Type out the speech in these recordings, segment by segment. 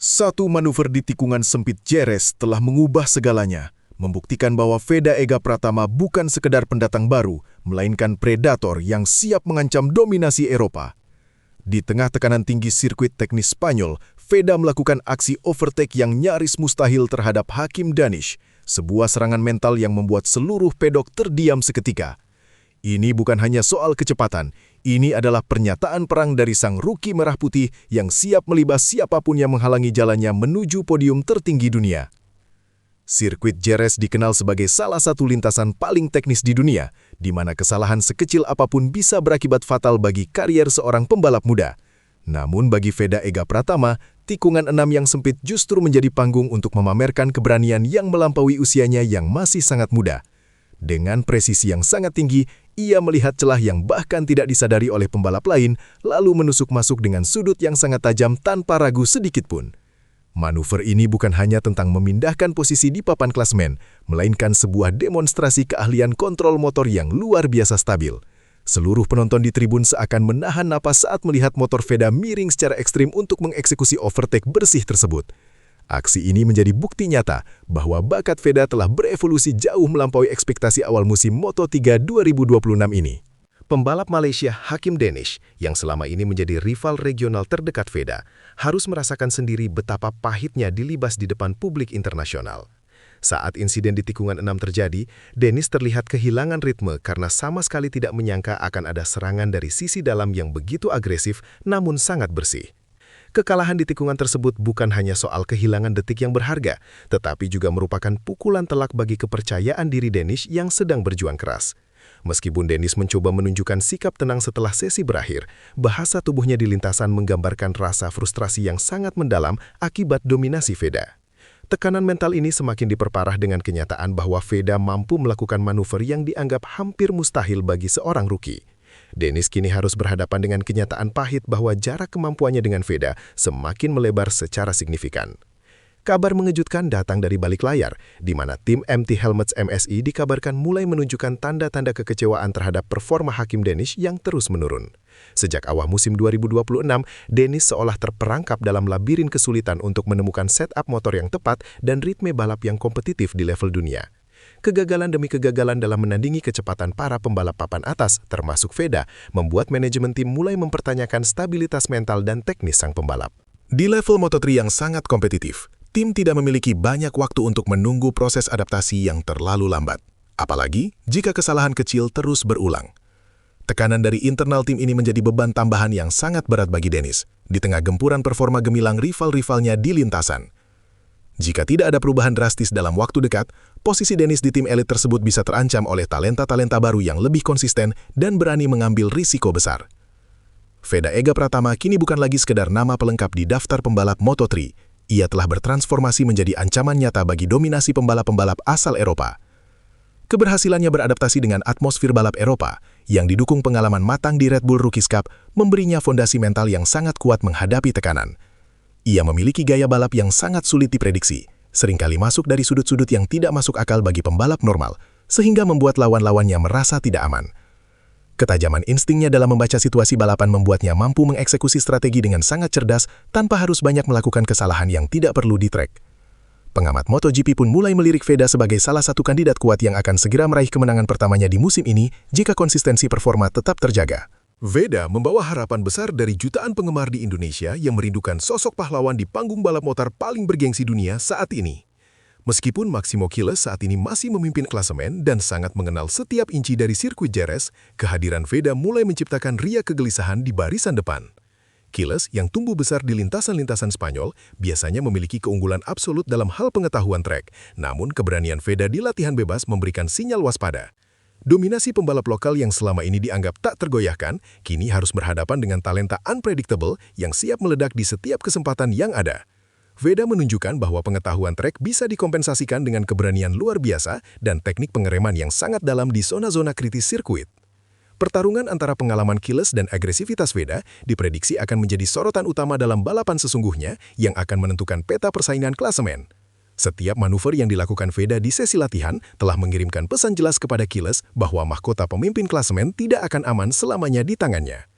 Satu manuver di tikungan sempit Jerez telah mengubah segalanya, membuktikan bahwa Veda Ega Pratama bukan sekedar pendatang baru, melainkan predator yang siap mengancam dominasi Eropa. Di tengah tekanan tinggi sirkuit teknis Spanyol, Veda melakukan aksi overtake yang nyaris mustahil terhadap Hakim Danish, sebuah serangan mental yang membuat seluruh pedok terdiam seketika. Ini bukan hanya soal kecepatan, ini adalah pernyataan perang dari sang rookie merah putih yang siap melibas siapapun yang menghalangi jalannya menuju podium tertinggi dunia. Sirkuit Jerez dikenal sebagai salah satu lintasan paling teknis di dunia, di mana kesalahan sekecil apapun bisa berakibat fatal bagi karier seorang pembalap muda. Namun bagi Veda Ega Pratama, tikungan 6 yang sempit justru menjadi panggung untuk memamerkan keberanian yang melampaui usianya yang masih sangat muda. Dengan presisi yang sangat tinggi, ia melihat celah yang bahkan tidak disadari oleh pembalap lain, lalu menusuk masuk dengan sudut yang sangat tajam tanpa ragu sedikit pun. Manuver ini bukan hanya tentang memindahkan posisi di papan klasemen, melainkan sebuah demonstrasi keahlian kontrol motor yang luar biasa stabil. Seluruh penonton di tribun seakan menahan napas saat melihat motor Veda miring secara ekstrim untuk mengeksekusi overtake bersih tersebut. Aksi ini menjadi bukti nyata bahwa bakat Veda telah berevolusi jauh melampaui ekspektasi awal musim Moto3 2026 ini. Pembalap Malaysia Hakim Danish, yang selama ini menjadi rival regional terdekat Veda, harus merasakan sendiri betapa pahitnya dilibas di depan publik internasional. Saat insiden di tikungan 6 terjadi, Danish terlihat kehilangan ritme karena sama sekali tidak menyangka akan ada serangan dari sisi dalam yang begitu agresif namun sangat bersih. Kekalahan di tikungan tersebut bukan hanya soal kehilangan detik yang berharga, tetapi juga merupakan pukulan telak bagi kepercayaan diri Danish yang sedang berjuang keras. Meskipun Danish mencoba menunjukkan sikap tenang setelah sesi berakhir, bahasa tubuhnya di lintasan menggambarkan rasa frustrasi yang sangat mendalam akibat dominasi Veda. Tekanan mental ini semakin diperparah dengan kenyataan bahwa Veda mampu melakukan manuver yang dianggap hampir mustahil bagi seorang rookie. Danish kini harus berhadapan dengan kenyataan pahit bahwa jarak kemampuannya dengan Veda semakin melebar secara signifikan. Kabar mengejutkan datang dari balik layar, di mana tim MT Helmets MSI dikabarkan mulai menunjukkan tanda-tanda kekecewaan terhadap performa Hakim Danish yang terus menurun. Sejak awal musim 2026, Danish seolah terperangkap dalam labirin kesulitan untuk menemukan setup motor yang tepat dan ritme balap yang kompetitif di level dunia. Kegagalan demi kegagalan dalam menandingi kecepatan para pembalap papan atas, termasuk Veda, membuat manajemen tim mulai mempertanyakan stabilitas mental dan teknis sang pembalap. Di level Moto3 yang sangat kompetitif, tim tidak memiliki banyak waktu untuk menunggu proses adaptasi yang terlalu lambat. Apalagi jika kesalahan kecil terus berulang. Tekanan dari internal tim ini menjadi beban tambahan yang sangat berat bagi Danish, di tengah gempuran performa gemilang rival-rivalnya di lintasan. Jika tidak ada perubahan drastis dalam waktu dekat, posisi Danish di tim elit tersebut bisa terancam oleh talenta-talenta baru yang lebih konsisten dan berani mengambil risiko besar. Veda Ega Pratama kini bukan lagi sekedar nama pelengkap di daftar pembalap Moto3. Ia telah bertransformasi menjadi ancaman nyata bagi dominasi pembalap-pembalap asal Eropa. Keberhasilannya beradaptasi dengan atmosfer balap Eropa, yang didukung pengalaman matang di Red Bull Rookies Cup, memberinya fondasi mental yang sangat kuat menghadapi tekanan. Ia memiliki gaya balap yang sangat sulit diprediksi, seringkali masuk dari sudut-sudut yang tidak masuk akal bagi pembalap normal, sehingga membuat lawan-lawannya merasa tidak aman. Ketajaman instingnya dalam membaca situasi balapan membuatnya mampu mengeksekusi strategi dengan sangat cerdas tanpa harus banyak melakukan kesalahan yang tidak perlu di trek. Pengamat MotoGP pun mulai melirik Veda sebagai salah satu kandidat kuat yang akan segera meraih kemenangan pertamanya di musim ini jika konsistensi performa tetap terjaga. Veda membawa harapan besar dari jutaan penggemar di Indonesia yang merindukan sosok pahlawan di panggung balap motor paling bergengsi dunia saat ini. Meskipun Máximo Quilles saat ini masih memimpin klasemen dan sangat mengenal setiap inci dari sirkuit Jerez, kehadiran Veda mulai menciptakan riak kegelisahan di barisan depan. Quilles yang tumbuh besar di lintasan-lintasan Spanyol biasanya memiliki keunggulan absolut dalam hal pengetahuan trek, namun keberanian Veda di latihan bebas memberikan sinyal waspada. Dominasi pembalap lokal yang selama ini dianggap tak tergoyahkan, kini harus berhadapan dengan talenta unpredictable yang siap meledak di setiap kesempatan yang ada. Veda menunjukkan bahwa pengetahuan trek bisa dikompensasikan dengan keberanian luar biasa dan teknik pengereman yang sangat dalam di zona-zona kritis sirkuit. Pertarungan antara pengalaman Quilles dan agresivitas Veda diprediksi akan menjadi sorotan utama dalam balapan sesungguhnya yang akan menentukan peta persaingan klasemen. Setiap manuver yang dilakukan Veda di sesi latihan telah mengirimkan pesan jelas kepada Quilles bahwa mahkota pemimpin klasemen tidak akan aman selamanya di tangannya.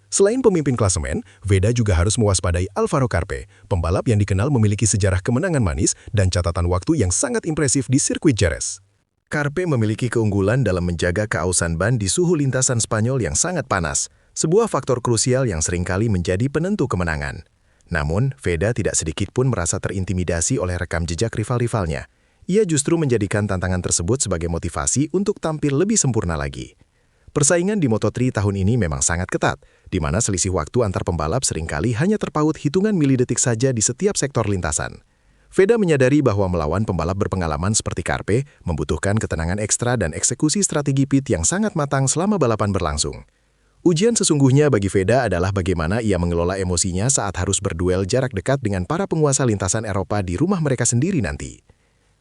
Selain pemimpin klasemen, Veda juga harus mewaspadai Alvaro Carpe, pembalap yang dikenal memiliki sejarah kemenangan manis dan catatan waktu yang sangat impresif di sirkuit Jerez. Carpe memiliki keunggulan dalam menjaga keausan ban di suhu lintasan Spanyol yang sangat panas, sebuah faktor krusial yang seringkali menjadi penentu kemenangan. Namun, Veda tidak sedikit pun merasa terintimidasi oleh rekam jejak rival-rivalnya. Ia justru menjadikan tantangan tersebut sebagai motivasi untuk tampil lebih sempurna lagi. Persaingan di Moto3 tahun ini memang sangat ketat, di mana selisih waktu antar pembalap seringkali hanya terpaut hitungan milidetik saja di setiap sektor lintasan. Veda menyadari bahwa melawan pembalap berpengalaman seperti Carpe membutuhkan ketenangan ekstra dan eksekusi strategi pit yang sangat matang selama balapan berlangsung. Ujian sesungguhnya bagi Veda adalah bagaimana ia mengelola emosinya saat harus berduel jarak dekat dengan para penguasa lintasan Eropa di rumah mereka sendiri nanti.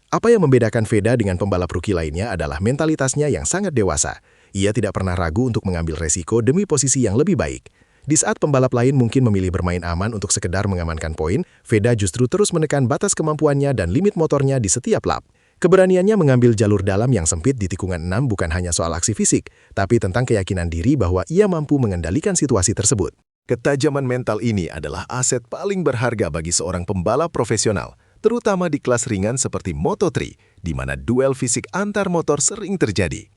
Apa yang membedakan Veda dengan pembalap rookie lainnya adalah mentalitasnya yang sangat dewasa. Ia tidak pernah ragu untuk mengambil resiko demi posisi yang lebih baik. Di saat pembalap lain mungkin memilih bermain aman untuk sekedar mengamankan poin, Veda justru terus menekan batas kemampuannya dan limit motornya di setiap lap. Keberaniannya mengambil jalur dalam yang sempit di tikungan 6 bukan hanya soal aksi fisik, tapi tentang keyakinan diri bahwa ia mampu mengendalikan situasi tersebut. Ketajaman mental ini adalah aset paling berharga bagi seorang pembalap profesional, terutama di kelas ringan seperti Moto3, di mana duel fisik antar motor sering terjadi.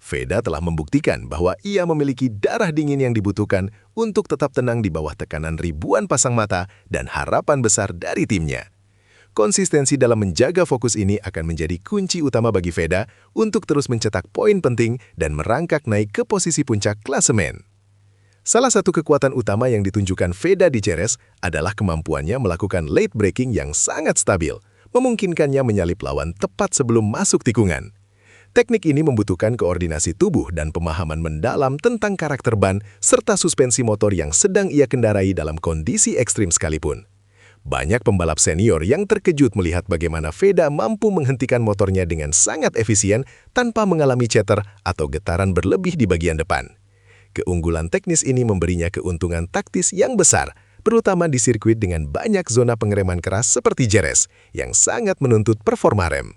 Veda telah membuktikan bahwa ia memiliki darah dingin yang dibutuhkan untuk tetap tenang di bawah tekanan ribuan pasang mata dan harapan besar dari timnya. Konsistensi dalam menjaga fokus ini akan menjadi kunci utama bagi Veda untuk terus mencetak poin penting dan merangkak naik ke posisi puncak klasemen. Salah satu kekuatan utama yang ditunjukkan Veda di Jerez adalah kemampuannya melakukan late braking yang sangat stabil, memungkinkannya menyalip lawan tepat sebelum masuk tikungan. Teknik ini membutuhkan koordinasi tubuh dan pemahaman mendalam tentang karakter ban serta suspensi motor yang sedang ia kendarai dalam kondisi ekstrim sekalipun. Banyak pembalap senior yang terkejut melihat bagaimana Veda mampu menghentikan motornya dengan sangat efisien tanpa mengalami chatter atau getaran berlebih di bagian depan. Keunggulan teknis ini memberinya keuntungan taktis yang besar, terutama di sirkuit dengan banyak zona pengereman keras seperti Jerez, yang sangat menuntut performa rem.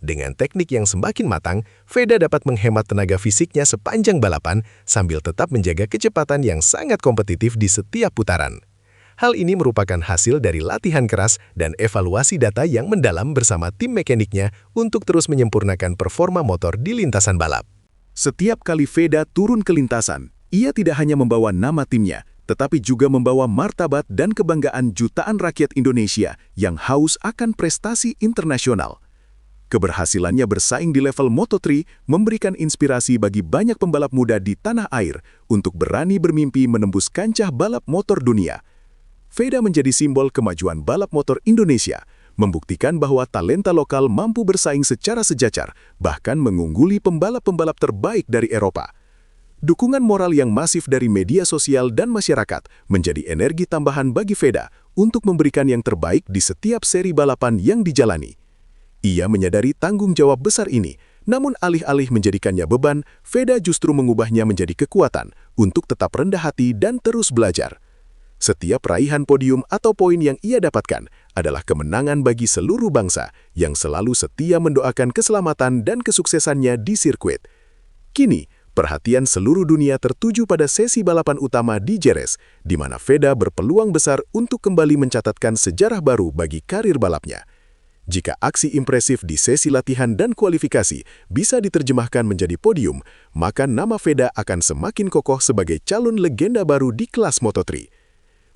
Dengan teknik yang semakin matang, Veda dapat menghemat tenaga fisiknya sepanjang balapan sambil tetap menjaga kecepatan yang sangat kompetitif di setiap putaran. Hal ini merupakan hasil dari latihan keras dan evaluasi data yang mendalam bersama tim mekaniknya untuk terus menyempurnakan performa motor di lintasan balap. Setiap kali Veda turun ke lintasan, ia tidak hanya membawa nama timnya, tetapi juga membawa martabat dan kebanggaan jutaan rakyat Indonesia yang haus akan prestasi internasional. Keberhasilannya bersaing di level Moto3 memberikan inspirasi bagi banyak pembalap muda di tanah air untuk berani bermimpi menembus kancah balap motor dunia. Veda menjadi simbol kemajuan balap motor Indonesia, membuktikan bahwa talenta lokal mampu bersaing secara sejajar, bahkan mengungguli pembalap-pembalap terbaik dari Eropa. Dukungan moral yang masif dari media sosial dan masyarakat menjadi energi tambahan bagi Veda untuk memberikan yang terbaik di setiap seri balapan yang dijalani. Ia menyadari tanggung jawab besar ini, namun alih-alih menjadikannya beban, Veda justru mengubahnya menjadi kekuatan untuk tetap rendah hati dan terus belajar. Setiap raihan podium atau poin yang ia dapatkan adalah kemenangan bagi seluruh bangsa yang selalu setia mendoakan keselamatan dan kesuksesannya di sirkuit. Kini, perhatian seluruh dunia tertuju pada sesi balapan utama di Jerez, di mana Veda berpeluang besar untuk kembali mencatatkan sejarah baru bagi karir balapnya. Jika aksi impresif di sesi latihan dan kualifikasi bisa diterjemahkan menjadi podium, maka nama Veda akan semakin kokoh sebagai calon legenda baru di kelas Moto3.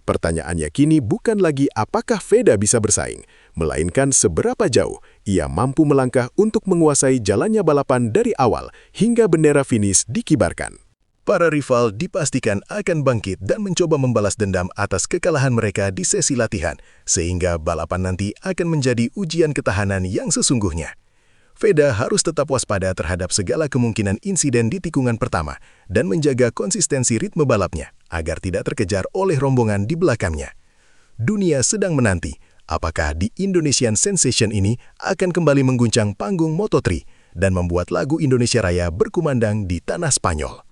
Pertanyaannya kini bukan lagi apakah Veda bisa bersaing, melainkan seberapa jauh ia mampu melangkah untuk menguasai jalannya balapan dari awal hingga bendera finish dikibarkan. Para rival dipastikan akan bangkit dan mencoba membalas dendam atas kekalahan mereka di sesi latihan, sehingga balapan nanti akan menjadi ujian ketahanan yang sesungguhnya. Veda harus tetap waspada terhadap segala kemungkinan insiden di tikungan pertama dan menjaga konsistensi ritme balapnya agar tidak terkejar oleh rombongan di belakangnya. Dunia sedang menanti apakah di Indonesian Sensation ini akan kembali mengguncang panggung Moto3 dan membuat lagu Indonesia Raya berkumandang di tanah Spanyol.